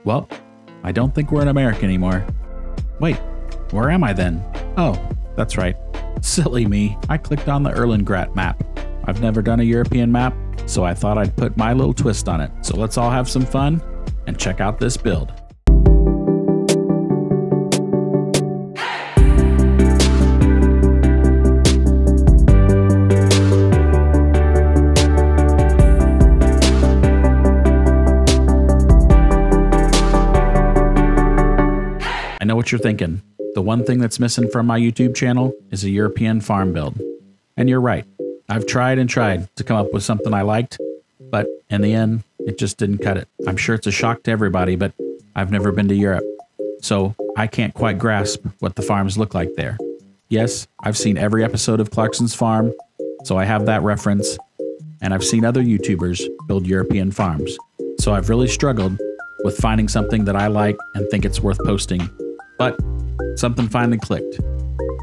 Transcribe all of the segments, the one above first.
Well, I don't think we're in America anymore. Wait, where am I then? Oh, that's right. Silly me, I clicked on the Erlengrat map. I've never done a European map, so I thought I'd put my little twist on it. So let's all have some fun and check out this build. I know what you're thinking. The one thing that's missing from my YouTube channel is a European farm build. And you're right. I've tried and tried to come up with something I liked, but in the end, it just didn't cut it. I'm sure it's a shock to everybody, but I've never been to Europe, so I can't quite grasp what the farms look like there. Yes, I've seen every episode of Clarkson's Farm, so I have that reference, and I've seen other YouTubers build European farms. So I've really struggled with finding something that I like and think it's worth posting. But something finally clicked.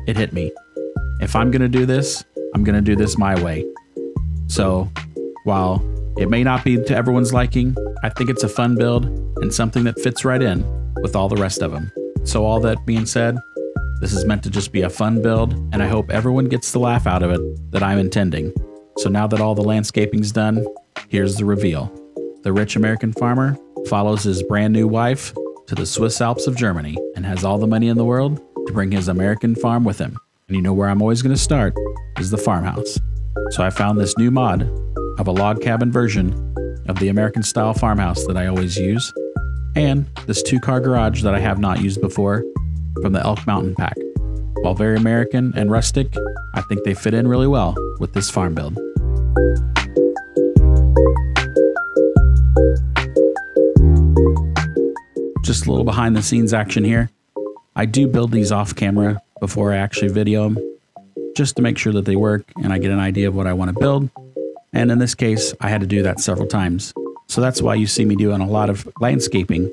It hit me. If I'm gonna do this, I'm gonna do this my way. So while it may not be to everyone's liking, I think it's a fun build and something that fits right in with all the rest of them. So all that being said, this is meant to just be a fun build, and I hope everyone gets the laugh out of it that I'm intending. So now that all the landscaping's done, here's the reveal. The rich American farmer follows his brand new wife to the Swiss Alps of Germany and has all the money in the world to bring his American farm with him. And you know where I'm always going to start is the farmhouse. So I found this new mod of a log cabin version of the American style farmhouse that I always use, and this 2-car garage that I have not used before from the Elk Mountain pack. While very American and rustic, I think they fit in really well with this farm build. Just a little behind the scenes action here. I do build these off camera before I actually video them, just to make sure that they work and I get an idea of what I want to build. And in this case, I had to do that several times. So that's why you see me doing a lot of landscaping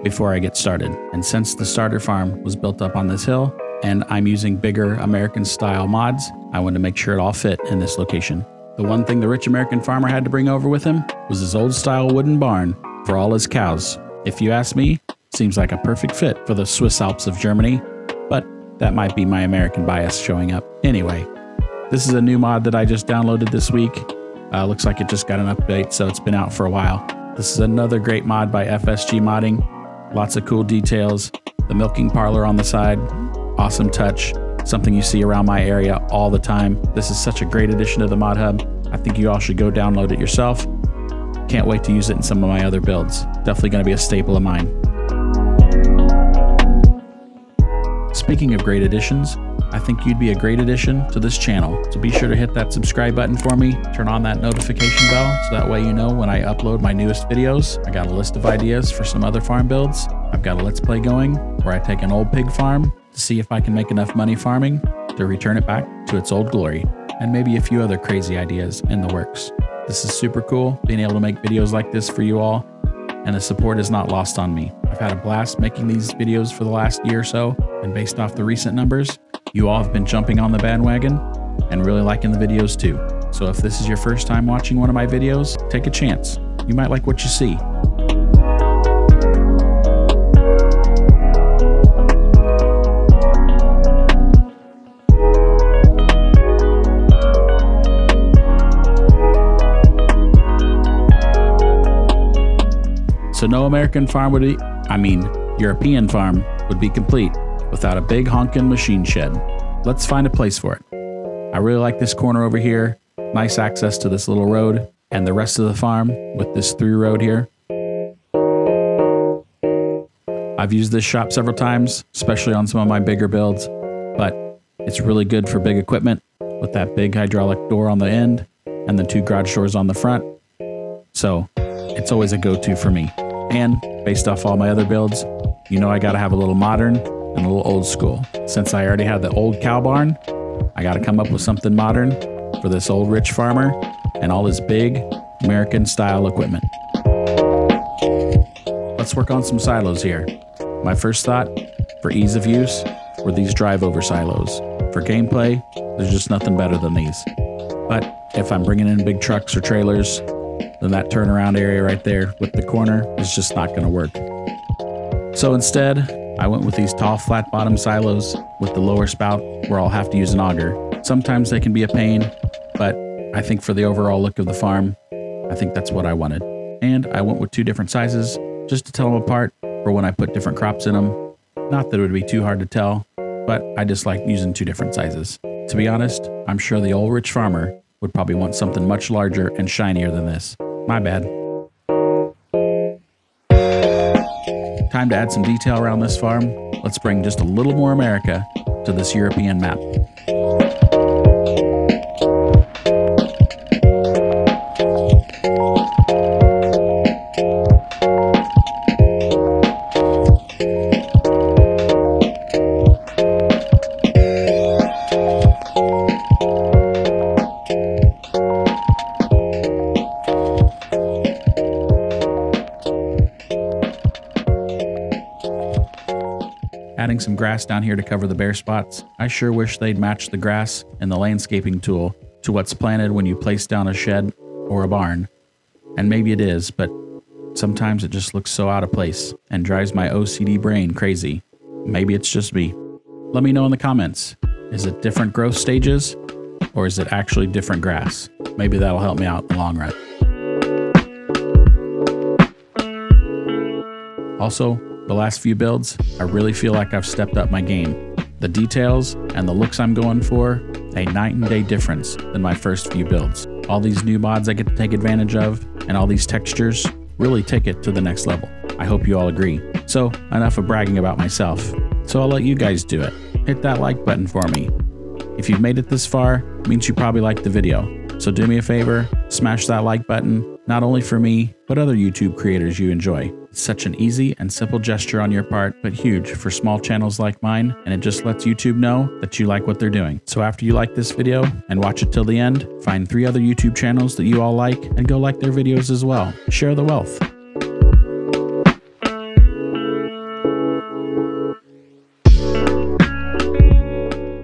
before I get started. And since the starter farm was built up on this hill and I'm using bigger American style mods, I wanted to make sure it all fit in this location. The one thing the rich American farmer had to bring over with him was his old style wooden barn for all his cows. If you ask me, seems like a perfect fit for the Swiss Alps of Germany, but that might be my American bias showing up. Anyway, this is a new mod that I just downloaded this week. Looks like it just got an update, so it's been out for a while. This is another great mod by FSG Modding. Lots of cool details. The milking parlor on the side, awesome touch. Something you see around my area all the time. This is such a great addition to the mod hub. I think you all should go download it yourself. Can't wait to use it in some of my other builds. Definitely going to be a staple of mine. Speaking of great additions, I think you'd be a great addition to this channel. So be sure to hit that subscribe button for me, turn on that notification bell, so that way you know when I upload my newest videos. I got a list of ideas for some other farm builds. I've got a Let's Play going where I take an old pig farm to see if I can make enough money farming to return it back to its old glory, and maybe a few other crazy ideas in the works. This is super cool, being able to make videos like this for you all, and the support is not lost on me. I've had a blast making these videos for the last year or so, and based off the recent numbers, you all have been jumping on the bandwagon and really liking the videos too. So if this is your first time watching one of my videos, take a chance. You might like what you see. So no American farm would be, European farm would be complete without a big honkin' machine shed. Let's find a place for it. I really like this corner over here. Nice access to this little road and the rest of the farm with this through road here. I've used this shop several times, especially on some of my bigger builds, but it's really good for big equipment with that big hydraulic door on the end and the 2 garage doors on the front. So it's always a go-to for me. And based off all my other builds, you know I gotta have a little modern and a little old school. Since I already had the old cow barn, I gotta come up with something modern for this old rich farmer and all his big American style equipment. Let's work on some silos here. My first thought, for ease of use, were these drive-over silos. For gameplay, there's just nothing better than these. But if I'm bringing in big trucks or trailers, then that turnaround area right there with the corner is just not going to work. So instead, I went with these tall flat bottom silos with the lower spout where I'll have to use an auger. Sometimes they can be a pain, but I think for the overall look of the farm, I think that's what I wanted. And I went with 2 different sizes just to tell them apart for when I put different crops in them. Not that it would be too hard to tell, but I just like using 2 different sizes. To be honest, I'm sure the old rich farmer would probably want something much larger and shinier than this. My bad. Time to add some detail around this farm. Let's bring just a little more America to this European map. Adding some grass down here to cover the bare spots. I sure wish they'd match the grass and the landscaping tool to what's planted when you place down a shed or a barn. And maybe it is, but sometimes it just looks so out of place and drives my OCD brain crazy. Maybe it's just me. Let me know in the comments. Is it different growth stages or is it actually different grass? Maybe that'll help me out in the long run. Also, the last few builds, I really feel like I've stepped up my game. The details and the looks I'm going for, a night and day difference than my first few builds. All these new mods I get to take advantage of, and all these textures really take it to the next level. I hope you all agree. So, enough of bragging about myself. So I'll let you guys do it. Hit that like button for me. If you've made it this far, it means you probably liked the video. So do me a favor, smash that like button, not only for me, but other YouTube creators you enjoy. It's such an easy and simple gesture on your part, but huge for small channels like mine, and it just lets YouTube know that you like what they're doing. So after you like this video and watch it till the end, find 3 other YouTube channels that you all like and go like their videos as well. Share the wealth.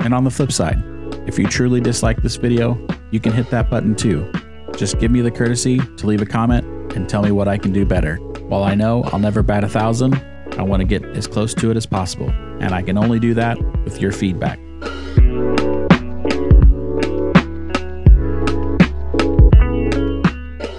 And on the flip side, if you truly dislike this video, you can hit that button too. Just give me the courtesy to leave a comment and tell me what I can do better. While I know I'll never bat 1,000, I want to get as close to it as possible, and I can only do that with your feedback.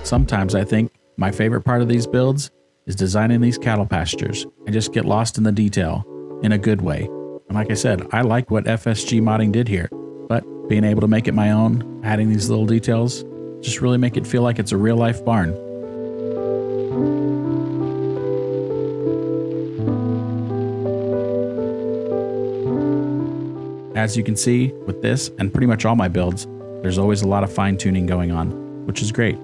Sometimes I think my favorite part of these builds is designing these cattle pastures. I just get lost in the detail in a good way. And like I said, I like what FSG modding did here, but being able to make it my own, adding these little details, just really make it feel like it's a real life barn. As you can see with this and pretty much all my builds, there's always a lot of fine tuning going on, which is great.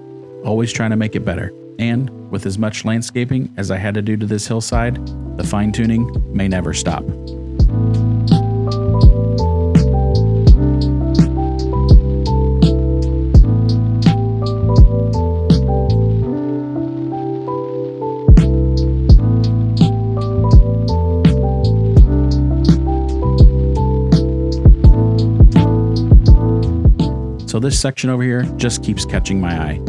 Always trying to make it better. And with as much landscaping as I had to do to this hillside, the fine tuning may never stop. So this section over here just keeps catching my eye.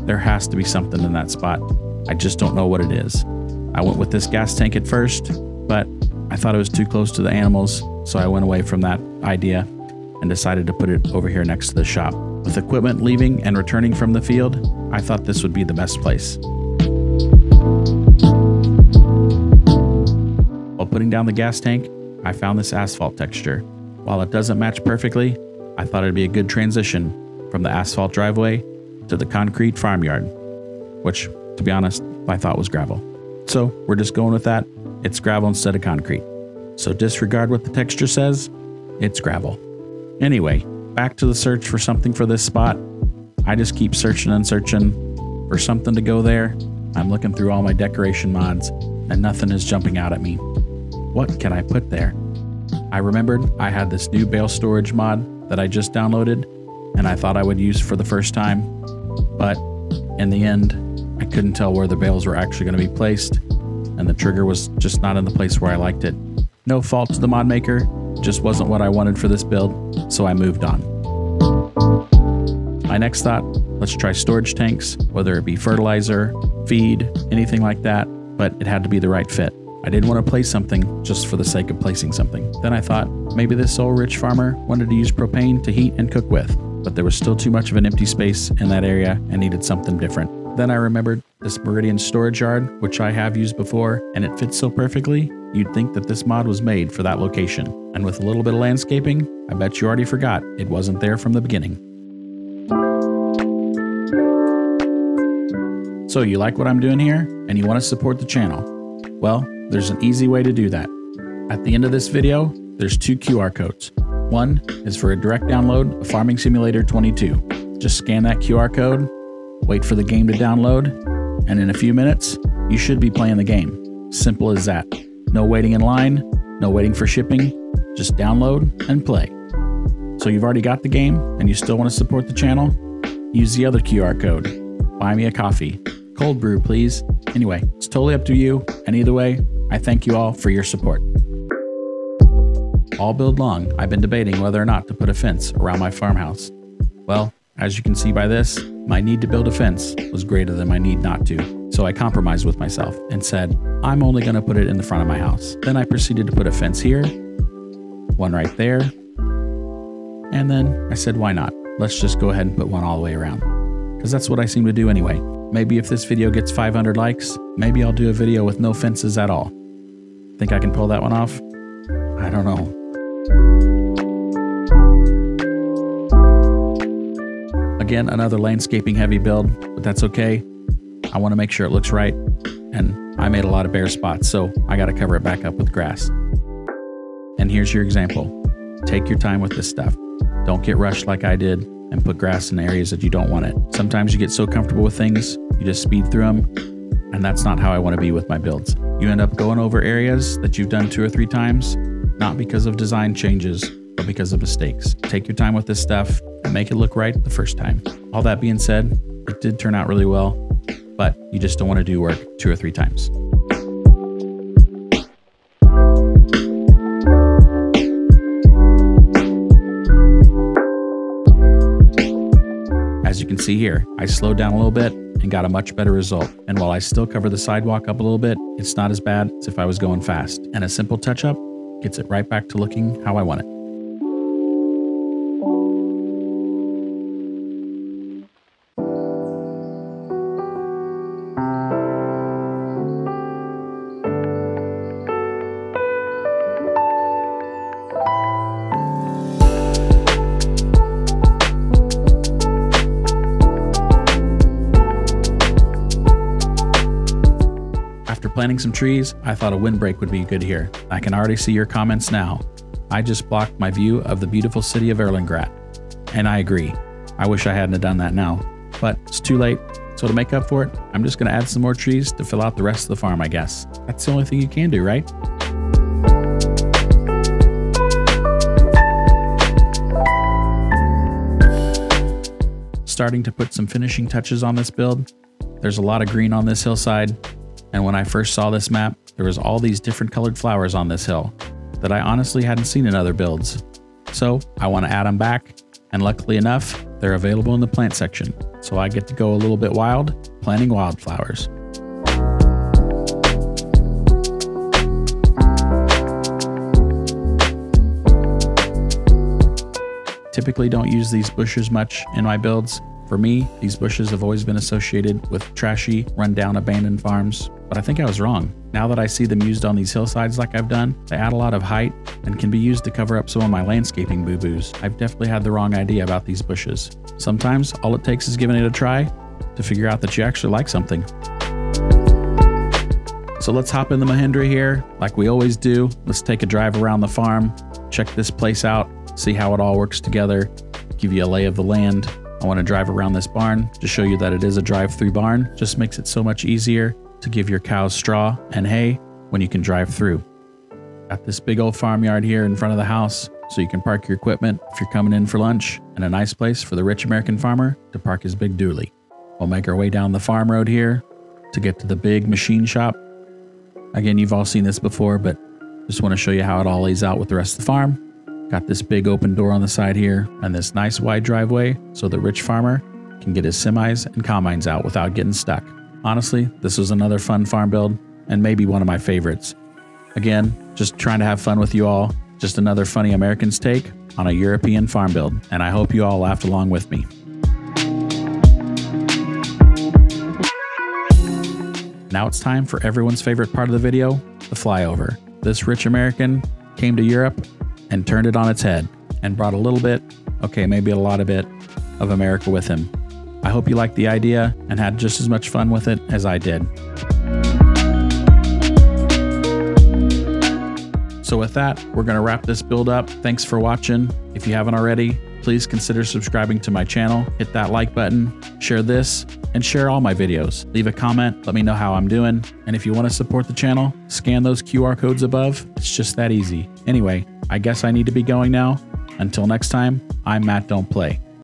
There has to be something in that spot. I just don't know what it is. I went with this gas tank at first, but I thought it was too close to the animals, so I went away from that idea and decided to put it over here next to the shop. With equipment leaving and returning from the field, I thought this would be the best place. While putting down the gas tank, I found this asphalt texture. While it doesn't match perfectly, I thought it'd be a good transition from the asphalt driveway to the concrete farmyard, which, to be honest, I thought was gravel. So we're just going with that. It's gravel instead of concrete. So disregard what the texture says, it's gravel. Anyway, back to the search for something for this spot. I just keep searching and searching for something to go there. I'm looking through all my decoration mods and nothing is jumping out at me. What can I put there? I remembered I had this new bale storage mod that I just downloaded and I thought I would use for the first time, but in the end, I couldn't tell where the bales were actually going to be placed, and the trigger was just not in the place where I liked it. No fault to the mod maker, just wasn't what I wanted for this build, so I moved on. My next thought, let's try storage tanks, whether it be fertilizer, feed, anything like that, but it had to be the right fit. I didn't want to place something just for the sake of placing something. Then I thought, maybe this old rich farmer wanted to use propane to heat and cook with, but there was still too much of an empty space in that area and needed something different. Then I remembered this Meridian storage yard, which I have used before, and it fits so perfectly, you'd think that this mod was made for that location. And with a little bit of landscaping, I bet you already forgot it wasn't there from the beginning. So you like what I'm doing here, and you want to support the channel? Well, there's an easy way to do that. At the end of this video, there's 2 QR codes. One is for a direct download of Farming Simulator 22. Just scan that QR code, wait for the game to download, and in a few minutes, you should be playing the game. Simple as that. No waiting in line, no waiting for shipping, just download and play. So you've already got the game and you still want to support the channel? Use the other QR code. Buy me a coffee. Cold brew, please. Anyway, it's totally up to you, and either way, I thank you all for your support. All build long, I've been debating whether or not to put a fence around my farmhouse. Well, as you can see by this, my need to build a fence was greater than my need not to. So I compromised with myself and said, I'm only going to put it in the front of my house. Then I proceeded to put a fence here, one right there, and then I said, why not? Let's just go ahead and put one all the way around. Because that's what I seem to do anyway. Maybe if this video gets 500 likes, maybe I'll do a video with no fences at all. Think I can pull that one off? I don't know. Again, another landscaping heavy build, but that's okay. I want to make sure it looks right, and I made a lot of bare spots, so I got to cover it back up with grass. And here's your example. Take your time with this stuff. Don't get rushed like I did and put grass in areas that you don't want it. Sometimes you get so comfortable with things, you just speed through them, and that's not how I want to be with my builds. You end up going over areas that you've done 2 or 3 times, not because of design changes, but because of mistakes. Take your time with this stuff and make it look right the first time. All that being said, it did turn out really well, but you just don't want to do work 2 or 3 times. As you can see here, I slowed down a little bit and got a much better result. And while I still cover the sidewalk up a little bit, it's not as bad as if I was going fast. And a simple touch-up gets it right back to looking how I want it. Planting some trees, I thought a windbreak would be good here. I can already see your comments now. I just blocked my view of the beautiful city of Erlengrat. And I agree. I wish I hadn't done that now, but it's too late. So to make up for it, I'm just gonna add some more trees to fill out the rest of the farm, I guess. That's the only thing you can do, right? Starting to put some finishing touches on this build. There's a lot of green on this hillside. And when I first saw this map, there was all these different colored flowers on this hill that I honestly hadn't seen in other builds. So I want to add them back, and luckily enough, they're available in the plant section. So I get to go a little bit wild, planting wildflowers. Typically don't use these bushes much in my builds. For me, these bushes have always been associated with trashy, rundown, abandoned farms, but I think I was wrong. Now that I see them used on these hillsides like I've done, they add a lot of height and can be used to cover up some of my landscaping boo-boos. I've definitely had the wrong idea about these bushes. Sometimes all it takes is giving it a try to figure out that you actually like something. So let's hop in the Mahindra here, like we always do. Let's take a drive around the farm, check this place out, see how it all works together, give you a lay of the land. I want to drive around this barn to show you that it is a drive-through barn. Just makes it so much easier to give your cows straw and hay when you can drive through. Got this big old farmyard here in front of the house so you can park your equipment if you're coming in for lunch, and a nice place for the rich American farmer to park his big dually. We'll make our way down the farm road here to get to the big machine shop. Again, you've all seen this before, but just want to show you how it all lays out with the rest of the farm. Got this big open door on the side here and this nice wide driveway so the rich farmer can get his semis and combines out without getting stuck. Honestly, this was another fun farm build and maybe one of my favorites. Again, just trying to have fun with you all. Just another funny American's take on a European farm build, and I hope you all laughed along with me. Now it's time for everyone's favorite part of the video, the flyover. This rich American came to Europe and turned it on its head and brought a little bit, okay, maybe a lot of it, of America with him. I hope you liked the idea and had just as much fun with it as I did. So with that, we're going to wrap this build up. Thanks for watching. If you haven't already, please consider subscribing to my channel, hit that like button, share this, and share all my videos. Leave a comment, let me know how I'm doing. And if you want to support the channel, scan those QR codes above. It's just that easy. Anyway, I guess I need to be going now. Until next time, I'm Matt Don't Play.